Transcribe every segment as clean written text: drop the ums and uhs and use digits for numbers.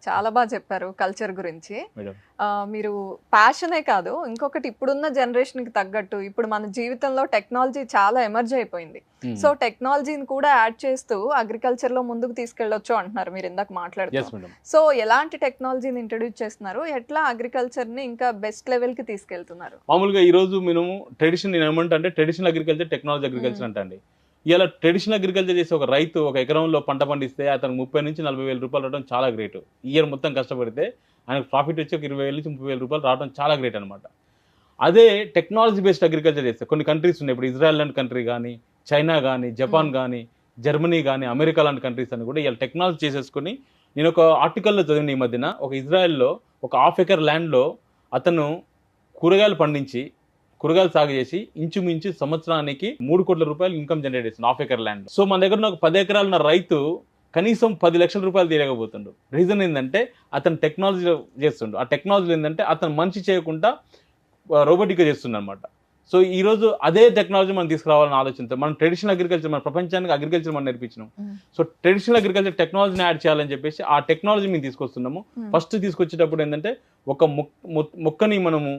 చాలా బాగా చెప్పారు కల్చర్ గురించి. మేడం. మీరు ప్యాషనే కాదు, ఇంకొకటి ఇప్పుడున్న జనరేషన్‌కి తగ్గట్టు ఇప్పుడు మన జీవితంలో టెక్నాలజీ చాలా ఎమర్జ్ అయిపోయింది. సో, టెక్నాలజీని కూడా యాడ్ చేస్తూ అగ్రికల్చర్‌లో ముందుకు తీసుకెళ్ళొచ్చు అంటున్నారు మీరు ఇందాక మాట్లాడుతూ. Yes madam. సో, ఎలాంటి టెక్నాలజీని ఇంట్రొడ్యూస్ చేస్తున్నారు? ఎట్లా అగ్రికల్చర్‌ని ఇంకా బెస్ట్ లెవెల్‌కి తీసుకెళ్తున్నారు? మామూలుగా ఈరోజు మేము ఏమంటే ట్రెడిషనల్ అగ్రికల్చర్, టెక్నాలజీ అగ్రికల్చర్ అంటండి. ఇలా ట్రెడిషనల్ అగ్రికల్చర్ చేసే ఒక రైతు ఒక ఎకరంలో పంట పండిస్తే అతనికి 30,000 నుంచి 40,000 రూపాయలు రావడం చాలా గ్రేట్. ఇయర్ మొత్తం కష్టపడితే ఆయనకు ప్రాఫిట్ వచ్చి ఒక 20,000 నుంచి 30,000 రూపాయలు రావడం చాలా గ్రేట్ అనమాట. అదే టెక్నాలజీ బేస్డ్ అగ్రికల్చర్ చేస్తే కొన్ని కంట్రీస్ ఉన్నాయి. ఇప్పుడు ఇజ్రాయెల్ లాంటి కంట్రీ కానీ, చైనా కానీ, జపాన్ కానీ, జర్మనీ కానీ, అమెరికా లాంటి కంట్రీస్ అని కూడా ఇలా టెక్నాలజీ చేసేసుకొని, నేను ఒక ఆర్టికల్లో చదివిన ఈ మధ్యన, ఒక ఇజ్రాయెల్లో ఒక 1/2 ఎకర్ ల్యాండ్లో అతను కూరగాయలు పండించి కూరగాయలు సాగు చేసి ఇంచుమించు సంవత్సరానికి 3 కోట్ల రూపాయలు ఇన్కమ్ జనరేట్ చేస్తుంది 1/2 ఎకర్ ల్యాండ్. సో మన దగ్గర ఒక 10 ఎకరాలు ఉన్న రైతు కనీసం 10 లక్షల రూపాయలు తీయలేకపోతుండు. రీజన్ ఏంటంటే అతను టెక్నాలజీ చేస్తుండు. ఆ టెక్నాలజీ ఏంటంటే అతను మనిషి చేయకుండా రోబోటిక్గా చేస్తుండ అనమాట. సో ఈ రోజు అదే టెక్నాలజీ మనం తీసుకురావాలని ఆలోచనతో మనం ట్రెడిషనల్ అగ్రికల్చర్, మన ప్రపంచానికి అగ్రికల్చర్ మనం నేర్పించినాం. సో ట్రెడిషనల్ అగ్రికల్చర్ టెక్నాలజీని యాడ్ చేయాలని చెప్పేసి ఆ టెక్నాలజీ మేము తీసుకొస్తున్నాము. ఫస్ట్ తీసుకొచ్చేటప్పుడు ఏంటంటే ఒక మొక్కని మనము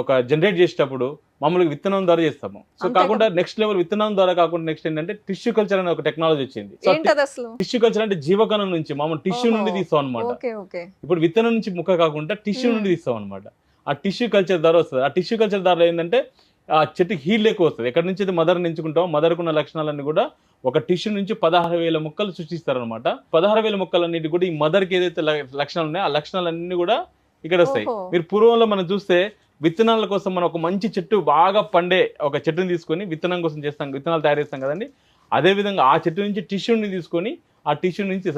ఒక జనరేట్ చేసేటప్పుడు మామూలుగా విత్తనం ద్వారా చేస్తాము. సో కాకుండా నెక్స్ట్ లెవెల్ విత్తనం ద్వారా కాకుండా నెక్స్ట్ ఏంటంటే టిష్యూ కల్చర్ అనే ఒక టెక్నాలజీ వచ్చింది. టిష్యూ కల్చర్ అంటే జీవకణం నుంచి మామూలు టిష్యూ నుండి తీస్తాం అనమాట. ఇప్పుడు విత్తనం నుంచి ముక్క కాకుండా టిష్యూ నుండి తీస్తాం అనమాట. ఆ టిష్యూ కల్చర్ ద్వారా వస్తుంది. ఆ టిష్యూ కల్చర్ ద్వారా ఏంటంటే ఆ చెట్టుకి హీల్ ఎక్కువ వస్తుంది. ఎక్కడి నుంచి అయితే మదర్ ఎంచుకుంటాం, మదర్కున్న లక్షణాలన్నీ కూడా ఒక టిష్యూ నుంచి 16,000 మొక్కలు సృష్టిస్తారనమాట. 16,000 మొక్కలన్నిటి కూడా ఈ మదర్కి ఏదైతే లక్షణాలు ఉన్నాయో ఆ లక్షణాలన్నీ కూడా ఇక్కడ వస్తాయి. మీరు పూర్వంలో మనం చూస్తే విత్తనాల కోసం మనం ఒక మంచి చెట్టు బాగా పండే ఒక చెట్టుని తీసుకొని విత్తనం కోసం చేస్తాం, విత్తనాలు తయారు చేస్తాం కదండి. అదేవిధంగా ఆ చెట్టు నుంచి టిష్యూని తీసుకొని ఆ టిష్యూ నుంచి